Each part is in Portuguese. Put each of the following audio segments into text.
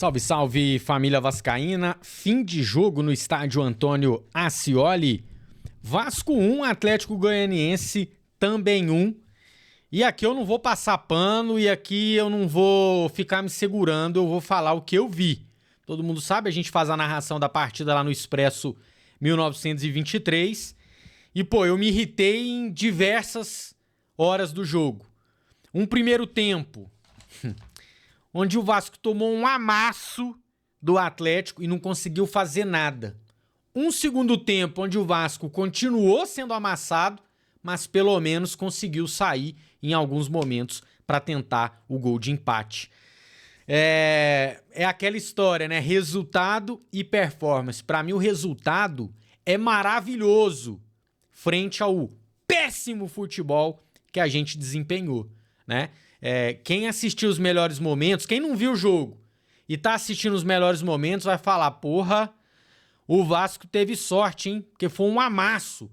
Salve, salve, família vascaína. Fim de jogo no estádio Antônio Ascioli. Vasco 1, Atlético Goianiense também 1. E aqui eu não vou passar pano e aqui eu não vou ficar me segurando, eu vou falar o que eu vi. Todo mundo sabe, a gente faz a narração da partida lá no Expresso 1923. E, pô, eu me irritei em diversas horas do jogo. Um primeiro tempo onde o Vasco tomou um amasso do Atlético e não conseguiu fazer nada. Um segundo tempo onde o Vasco continuou sendo amassado, mas pelo menos conseguiu sair em alguns momentos para tentar o gol de empate. É aquela história, né? Resultado e performance. Para mim, o resultado é maravilhoso frente ao péssimo futebol que a gente desempenhou, né? Quem assistiu os melhores momentos, quem não viu o jogo e tá assistindo os melhores momentos vai falar, porra, o Vasco teve sorte, hein? Porque foi um amasso.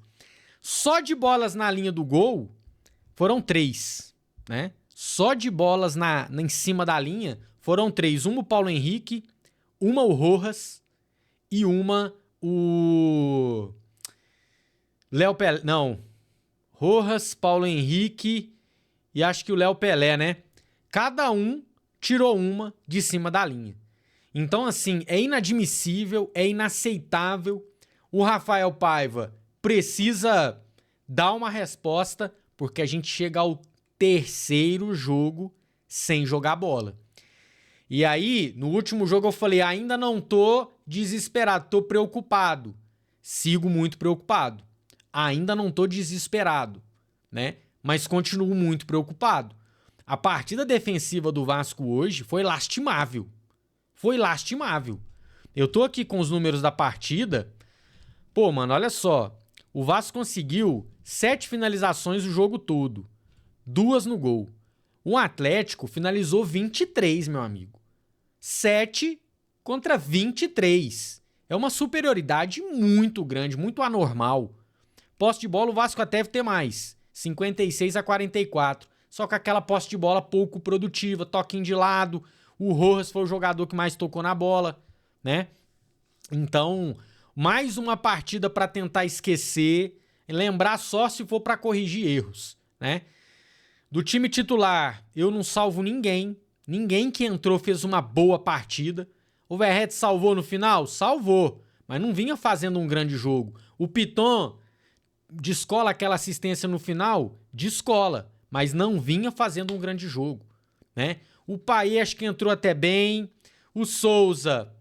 Só de bolas na linha do gol foram 3, né? Só de bolas em cima da linha foram 3. Uma o Paulo Henrique, uma o Rojas e uma o Léo Pelé. Não, Rojas, Paulo Henrique e acho que o Léo Pelé, né? Cada um tirou uma de cima da linha. Então, assim, é inadmissível, é inaceitável. O Rafael Paiva precisa dar uma resposta, porque a gente chega ao terceiro jogo sem jogar bola. E aí, no último jogo eu falei, ainda não tô desesperado, tô preocupado. Sigo muito preocupado. Ainda não tô desesperado, né? Mas continuo muito preocupado. A partida defensiva do Vasco hoje foi lastimável. Foi lastimável. Eu tô aqui com os números da partida. Pô, mano, olha só. O Vasco conseguiu 7 finalizações o jogo todo. 2 no gol. O Atlético finalizou 23, meu amigo. 7 contra 23. É uma superioridade muito grande, muito anormal. Posse de bola, o Vasco até deve ter mais. 56-44. Só que aquela posse de bola pouco produtiva, toquinho de lado. O Rojas foi o jogador que mais tocou na bola, né? Então, mais uma partida para tentar esquecer, lembrar só se for para corrigir erros, né? Do time titular, eu não salvo ninguém. Ninguém que entrou fez uma boa partida. O Verratti salvou no final? Salvou, mas não vinha fazendo um grande jogo. O Piton descola aquela assistência no final? Descola, mas não vinha fazendo um grande jogo, né? O Paê acho que entrou até bem. O Souza,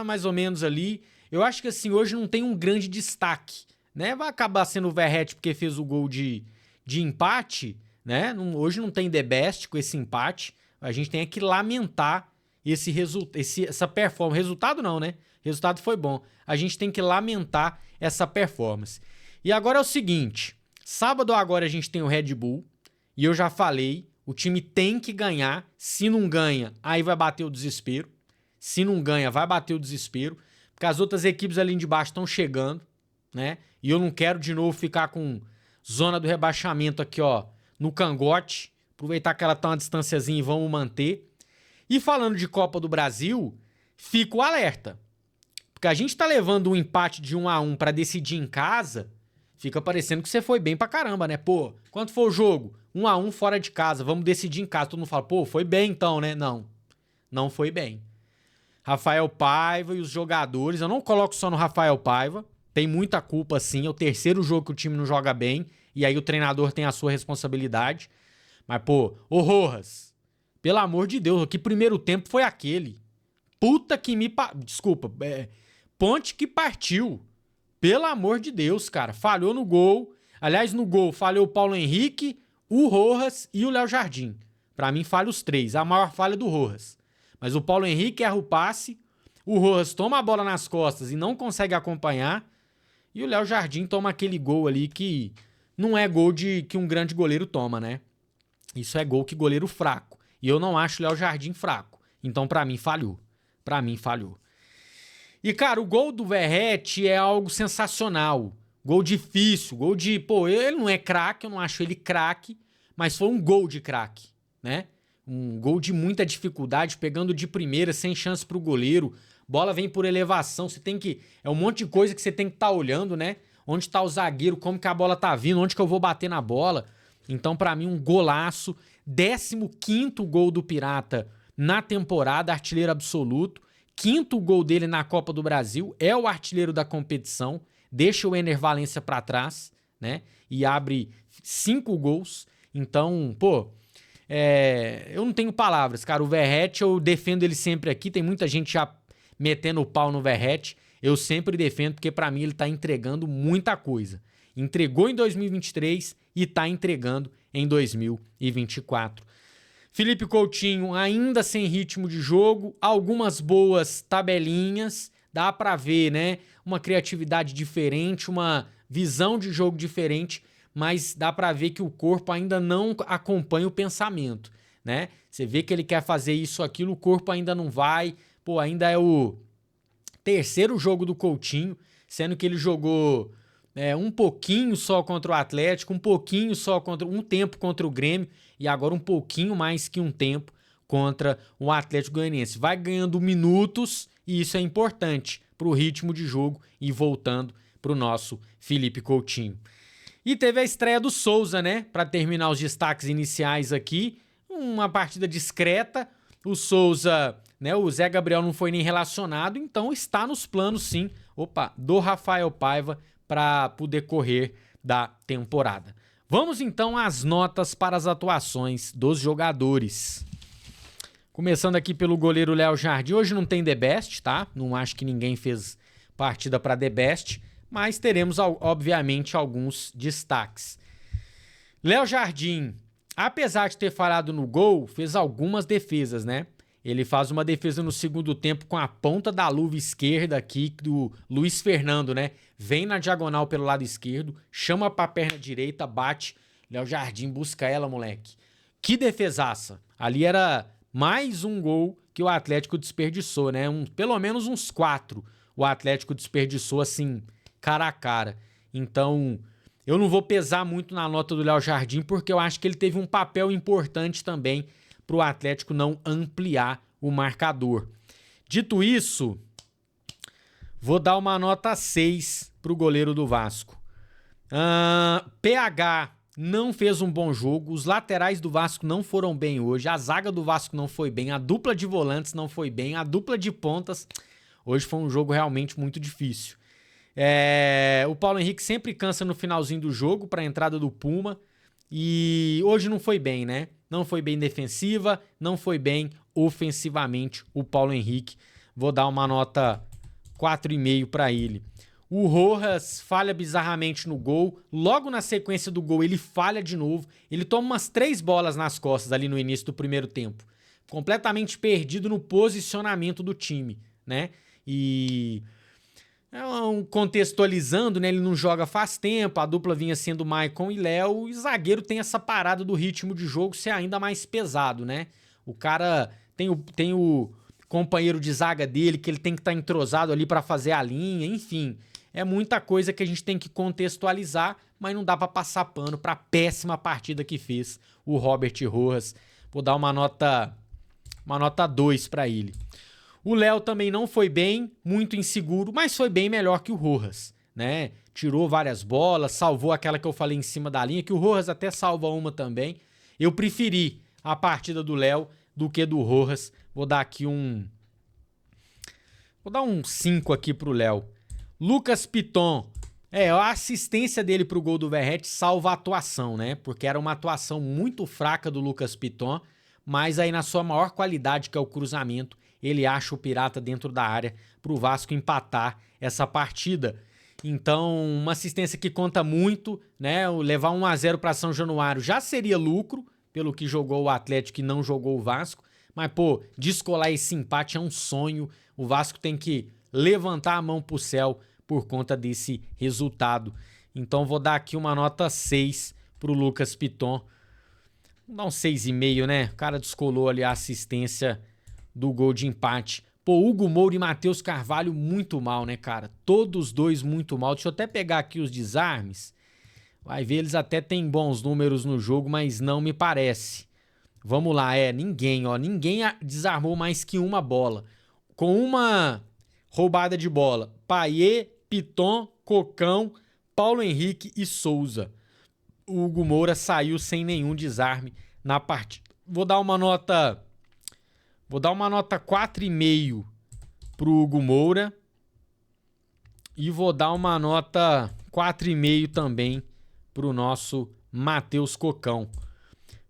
mais ou menos ali. Eu acho que assim, hoje não tem um grande destaque, né? Vai acabar sendo o Verratti porque fez o gol de empate, né? Hoje não tem the best com esse empate. A gente tem que lamentar essa performance. Resultado não, né? Resultado foi bom. A gente tem que lamentar essa performance. E agora é o seguinte, sábado agora a gente tem o Red Bull, e eu já falei, o time tem que ganhar. Se não ganha, aí vai bater o desespero. Se não ganha, vai bater o desespero, porque as outras equipes ali de baixo estão chegando, né? E eu não quero de novo ficar com zona do rebaixamento aqui, ó, no cangote. Aproveitar que ela tá uma distanciazinha e vamos manter. E falando de Copa do Brasil, fica o alerta. Porque a gente tá levando um empate de 1-1 pra decidir em casa, fica parecendo que você foi bem pra caramba, né? Pô, quanto foi o jogo? 1-1 fora de casa, vamos decidir em casa. Todo mundo fala, pô, foi bem então, né? Não, não foi bem. Rafael Paiva e os jogadores, eu não coloco só no Rafael Paiva, tem muita culpa sim, é o terceiro jogo que o time não joga bem, e aí o treinador tem a sua responsabilidade. Mas, pô, ô Rojas, pelo amor de Deus, que primeiro tempo foi aquele? Puta que me... Desculpa, ponte que partiu. Pelo amor de Deus, cara. Falhou no gol. Aliás, no gol falhou o Paulo Henrique, o Rojas e o Léo Jardim. Pra mim, falha os 3. A maior falha é do Rojas. Mas o Paulo Henrique erra o passe, o Rojas toma a bola nas costas e não consegue acompanhar, e o Léo Jardim toma aquele gol ali que não é gol que um grande goleiro toma, né? Isso é gol que goleiro fraco. E eu não acho o Léo Jardim fraco. Então, pra mim, falhou. Pra mim, falhou. E, cara, o gol do Verratti é algo sensacional. Gol difícil, gol de... Pô, ele não é craque, eu não acho ele craque, mas foi um gol de craque, né? Um gol de muita dificuldade, pegando de primeira, sem chance pro goleiro. Bola vem por elevação, você tem que... É um monte de coisa que você tem que estar olhando, né? Onde tá o zagueiro, como que a bola tá vindo, onde que eu vou bater na bola. Então, pra mim, um golaço. 15º gol do Pirata na temporada, artilheiro absoluto. 5º gol dele na Copa do Brasil, é o artilheiro da competição. Deixa o Ener Valencia pra trás, né? E abre 5 gols. Então, pô... eu não tenho palavras, cara. O Verratti, eu defendo ele sempre aqui. Tem muita gente já metendo o pau no Verratti. Eu sempre defendo, porque pra mim ele tá entregando muita coisa. Entregou em 2023 e tá entregando em 2024. Felipe Coutinho ainda sem ritmo de jogo, algumas boas tabelinhas, dá pra ver, né? Uma criatividade diferente, uma visão de jogo diferente, mas dá pra ver que o corpo ainda não acompanha o pensamento, né? Você vê que ele quer fazer isso, aquilo, o corpo ainda não vai. Pô, ainda é o terceiro jogo do Coutinho, sendo que ele jogou um pouquinho só contra o Atlético, um pouquinho só contra um tempo contra o Grêmio e agora um pouquinho mais que um tempo contra o Atlético Goianiense. Vai ganhando minutos e isso é importante para o ritmo de jogo e voltando para o nosso Felipe Coutinho. E teve a estreia do Souza, né? Para terminar os destaques iniciais aqui, uma partida discreta. O Souza, né? O Zé Gabriel não foi nem relacionado, então está nos planos, sim, do Rafael Paiva para poder correr da temporada. Vamos então às notas para as atuações dos jogadores. Começando aqui pelo goleiro Léo Jardim. Hoje não tem The Best, tá? Não acho que ninguém fez partida para The Best, mas teremos, obviamente, alguns destaques. Léo Jardim, apesar de ter falhado no gol, fez algumas defesas, né? Ele faz uma defesa no segundo tempo com a ponta da luva esquerda aqui do Luiz Fernando, né? Vem na diagonal pelo lado esquerdo, chama pra perna direita, bate. Léo Jardim busca ela, moleque. Que defesaça. Ali era mais um gol que o Atlético desperdiçou, né? Pelo menos uns 4 o Atlético desperdiçou assim, cara a cara. Então, eu não vou pesar muito na nota do Léo Jardim, porque eu acho que ele teve um papel importante também para o Atlético não ampliar o marcador. Dito isso, vou dar uma nota 6 para o goleiro do Vasco. PH não fez um bom jogo, os laterais do Vasco não foram bem hoje, a zaga do Vasco não foi bem, a dupla de volantes não foi bem, a dupla de pontas... Hoje foi um jogo realmente muito difícil. O Paulo Henrique sempre cansa no finalzinho do jogo para a entrada do Puma. E hoje não foi bem, né? Não foi bem defensiva, não foi bem ofensivamente o Paulo Henrique. Vou dar uma nota 4,5 para ele. O Rojas falha bizarramente no gol. Logo na sequência do gol ele falha de novo. Ele toma umas 3 bolas nas costas ali no início do primeiro tempo. Completamente perdido no posicionamento do time, né? E contextualizando, né? Ele não joga faz tempo, a dupla vinha sendo Maicon e Léo, e o zagueiro tem essa parada do ritmo de jogo ser ainda mais pesado, né? O cara tem o companheiro de zaga dele, que ele tem que estar entrosado ali para fazer a linha, enfim. É muita coisa que a gente tem que contextualizar, mas não dá para passar pano para a péssima partida que fez o Robert Rojas. Vou dar uma nota 2 para ele. O Léo também não foi bem, muito inseguro, mas foi bem melhor que o Rojas, né? Tirou várias bolas, salvou aquela que eu falei em cima da linha, que o Rojas até salva uma também. Eu preferi a partida do Léo do que do Rojas. Vou dar um 5 aqui pro Léo. Lucas Piton. A assistência dele pro gol do Verratti salva a atuação, né? Porque era uma atuação muito fraca do Lucas Piton, mas aí na sua maior qualidade, que é o cruzamento, ele acha o Pirata dentro da área para o Vasco empatar essa partida. Então, uma assistência que conta muito, né? Levar 1-0 para São Januário já seria lucro, pelo que jogou o Atlético e não jogou o Vasco. Mas, pô, descolar esse empate é um sonho. O Vasco tem que levantar a mão pro céu por conta desse resultado. Então, vou dar aqui uma nota 6 pro Lucas Piton. Vou dar um 6,5, né? O cara descolou ali a assistência do gol de empate. Pô, Hugo Moura e Matheus Carvalho muito mal, né, cara? Todos dois muito mal. Deixa eu até pegar aqui os desarmes. Vai ver, eles até têm bons números no jogo, mas não me parece. Vamos lá, ninguém, ó. Ninguém desarmou mais que uma bola. Com uma roubada de bola, Payet, Piton, Cocão, Paulo Henrique e Souza. O Hugo Moura saiu sem nenhum desarme na partida. Vou dar uma nota 4,5 pro Hugo Moura. E vou dar uma nota 4,5 também pro nosso Matheus Cocão.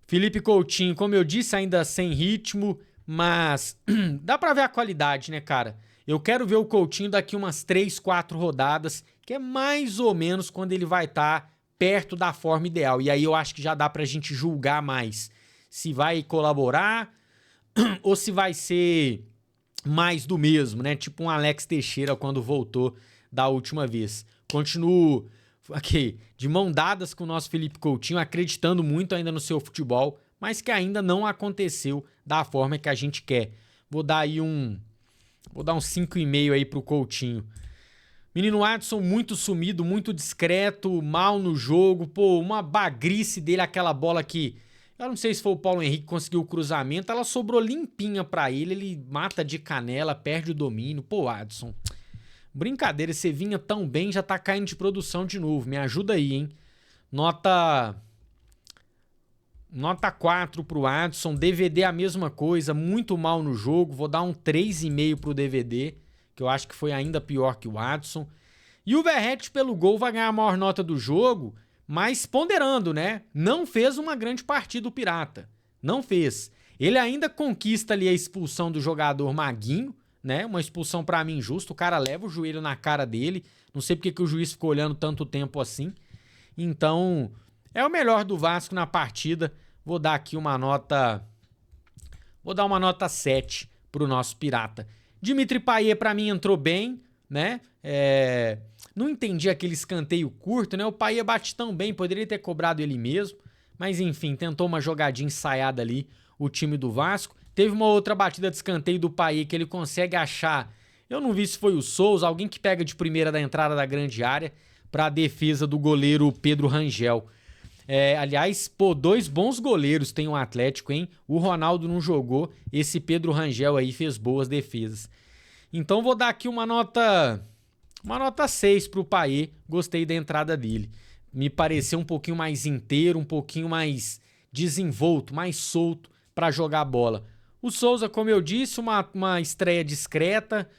Felipe Coutinho, como eu disse, ainda sem ritmo, mas dá pra ver a qualidade, né, cara? Eu quero ver o Coutinho daqui umas 3, 4 rodadas, que é mais ou menos quando ele vai estar perto da forma ideal. E aí eu acho que já dá pra gente julgar mais se vai colaborar ou se vai ser mais do mesmo, né? Tipo um Alex Teixeira quando voltou da última vez. Continuo aqui de mão dadas com o nosso Felipe Coutinho, acreditando muito ainda no seu futebol, mas que ainda não aconteceu da forma que a gente quer. Vou dar um 5,5 aí pro Coutinho. Menino Adson muito sumido, muito discreto, mal no jogo. Pô, uma bagrice dele, aquela bola que... Eu não sei se foi o Paulo Henrique que conseguiu o cruzamento, ela sobrou limpinha pra ele mata de canela, perde o domínio. Pô, Adson, brincadeira, você vinha tão bem, já tá caindo de produção de novo. Me ajuda aí, hein? Nota 4 pro Adson. DVD a mesma coisa, muito mal no jogo. Vou dar um 3,5 pro DVD, que eu acho que foi ainda pior que o Adson. E o Verratti pelo gol vai ganhar a maior nota do jogo, mas ponderando, né? Não fez uma grande partida o Pirata. Não fez. Ele ainda conquista ali a expulsão do jogador Maguinho, né? Uma expulsão pra mim injusta. O cara leva o joelho na cara dele. Não sei porque que o juiz ficou olhando tanto tempo assim. Então, é o melhor do Vasco na partida. Vou dar aqui uma nota... Vou dar uma nota 7 pro nosso Pirata. Dimitri Payet pra mim entrou bem, né? Não entendi aquele escanteio curto, né? O Payet bate tão bem, poderia ter cobrado ele mesmo. Mas enfim, tentou uma jogadinha ensaiada ali o time do Vasco. Teve uma outra batida de escanteio do Payet que ele consegue achar. Eu não vi se foi o Souza, alguém que pega de primeira da entrada da grande área para a defesa do goleiro Pedro Rangel. Aliás, pô, 2 bons goleiros tem o Atlético, hein? O Ronaldo não jogou, esse Pedro Rangel aí fez boas defesas. Então vou dar aqui uma nota 6 pro Payet, gostei da entrada dele. Me pareceu um pouquinho mais inteiro, um pouquinho mais desenvolto, mais solto para jogar bola. O Souza, como eu disse, uma estreia discreta,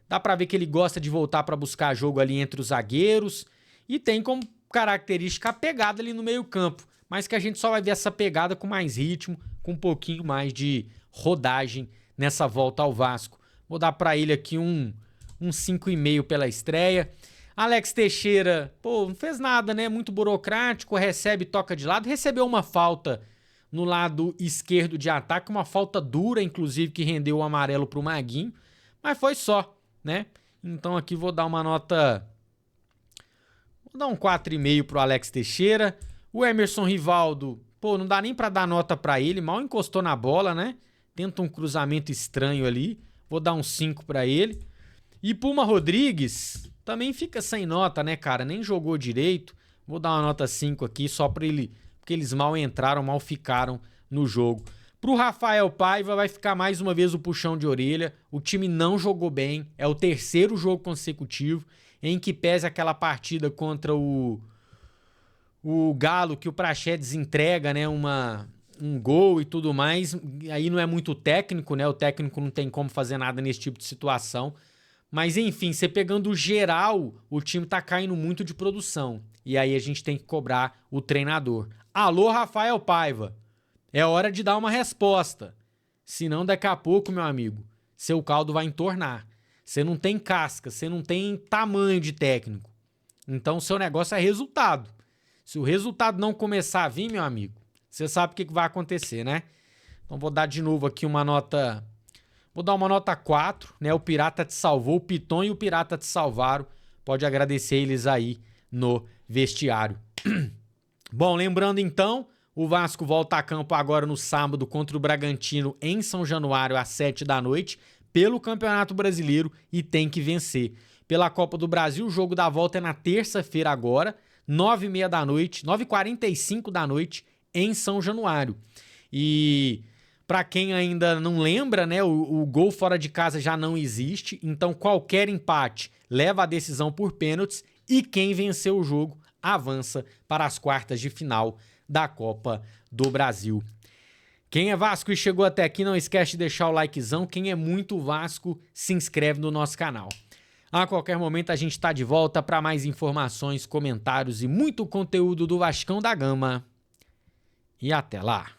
dá pra ver que ele gosta de voltar para buscar jogo ali entre os zagueiros e tem como característica a pegada ali no meio campo, mas que a gente só vai ver essa pegada com mais ritmo, com um pouquinho mais de rodagem nessa volta ao Vasco. Vou dar pra ele aqui um 5,5 pela estreia. Alex Teixeira, pô, não fez nada, né? Muito burocrático, recebe, toca de lado, recebeu uma falta no lado esquerdo de ataque, uma falta dura, inclusive, que rendeu o amarelo pro Maguinho, mas foi só, né? Então aqui vou dar uma nota... Vou dar um 4,5 pro Alex Teixeira. O Emerson Rivaldo, pô, não dá nem pra dar nota pra ele, mal encostou na bola, né? Tenta um cruzamento estranho ali, vou dar um 5 pra ele. E Puma Rodrigues também fica sem nota, né, cara? Nem jogou direito. Vou dar uma nota 5 aqui só pra ele, porque eles mal entraram, mal ficaram no jogo. Pro Rafael Paiva vai ficar mais uma vez o puxão de orelha. O time não jogou bem. É o 3º jogo consecutivo em que pese aquela partida contra o Galo, que o Praxedes entrega, né, um gol e tudo mais. Aí não é muito técnico, né? O técnico não tem como fazer nada nesse tipo de situação. Mas enfim, você pegando o geral, o time tá caindo muito de produção. E aí a gente tem que cobrar o treinador. Alô, Rafael Paiva. É hora de dar uma resposta. Senão daqui a pouco, meu amigo, seu caldo vai entornar. Você não tem casca, você não tem tamanho de técnico. Então o seu negócio é resultado. Se o resultado não começar a vir, meu amigo, você sabe o que vai acontecer, né? Então vou dar de novo aqui uma nota... Vou dar uma nota 4, né? O Pirata te salvou, o Piton e o Pirata te salvaram. Pode agradecer eles aí no vestiário. Bom, lembrando então, o Vasco volta a campo agora no sábado contra o Bragantino em São Januário às 7 da noite pelo Campeonato Brasileiro e tem que vencer. Pela Copa do Brasil, o jogo da volta é na terça-feira agora, 9h30 da noite, 9h45 da noite em São Januário. E para quem ainda não lembra, né, o gol fora de casa já não existe, então qualquer empate leva a decisão por pênaltis e quem venceu o jogo avança para as quartas de final da Copa do Brasil. Quem é Vasco e chegou até aqui, não esquece de deixar o likezão. Quem é muito Vasco, se inscreve no nosso canal. A qualquer momento a gente está de volta para mais informações, comentários e muito conteúdo do Vascão da Gama. E até lá!